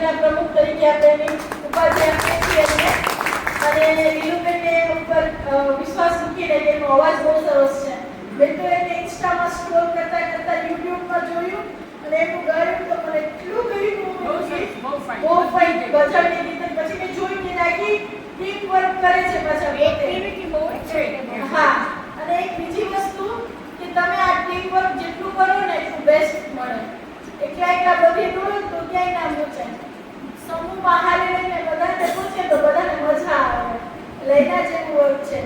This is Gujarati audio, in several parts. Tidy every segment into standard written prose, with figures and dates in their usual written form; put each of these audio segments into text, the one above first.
મંડળના પ્રમુખ તરીકે આપણે એની ઉપાધિ આપીએ છીએ અને લીલુબેનને ઉપર વિશ્વાસ મૂકીને એનો અવાજ બહુ સરસ છે. મેં તો એને ઇન્સ્ટામાં સ્ક્રોલ કરતા કરતા યુટ્યુબમાં જોયું અને એનું ગાયું તો મને એટલું ગમ્યું. બહુ ફાઇન ગઝલની ગીત. પછી મેં જોયું કે આખી ટીમ વર્ક કરે છે પાછા એક્ટિવિટી બહુ છે. હા, અને એક બીજી વસ્તુ કે તમે આ ટીમ વર્ક જેટલું કરો ને એટલું બેસ્ટ મળે. એકલા બધી દોડો તો ક્યાંય ના પહોંચાય. સમૂહમાં હારી લઈને બધાને પૂછે તો બધાને મજા આવે. લઈના જેવું વર્ક છે.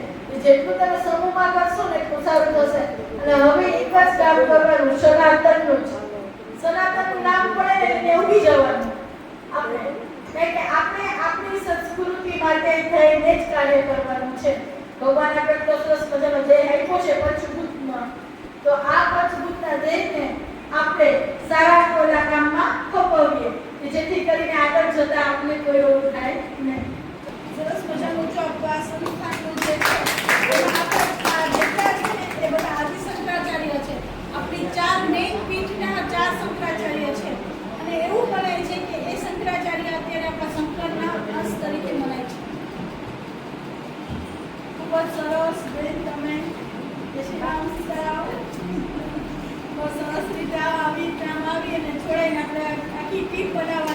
જેટલું તમે સમૂહમાં કરશો ને એટલું સારું થશે. અને હવે એક જ કામ કરવાનું, સનાતનનું જ. સનાતનનું નામ પડે ને એટલે ઉડી જવાનું આપણે. કારણ કે આપણે આપણી સંસ્કૃતિ માટે થઈને જ કાર્ય કરવાનું છે. ભગવાન આપણે તો સરસ મજાનો દેહ આપ્યો છે પંચભૂતમાં. તો આ પંચભૂતના દેહને આપણે સારા ખોલા કામમાં ખપાવીએ કે જેથી કરીને આગળ જતા આપણે કોઈ રોગ થાય નહીં. સરસ મજાનું જો આ સંસ્થાનું જે છે એમાં જેટલા છે ને એ બધા આદિ શંકરાચાર્ય છે. આપણી 4 મેઇન પીઠના 4 શંકરાચાર્ય છે અને એવું મનાય છે કે એ શંકરાચાર્ય અત્યારે આપણા શંકરના અંશ તરીકે મનાય છે. ખૂબ જ સરસ બેન, તમે જય શ્રી રામ સીતારામ. બહુ સરસ રીતે આવી અને જોડાઈને આપણે આખી ટીમ બનાવી.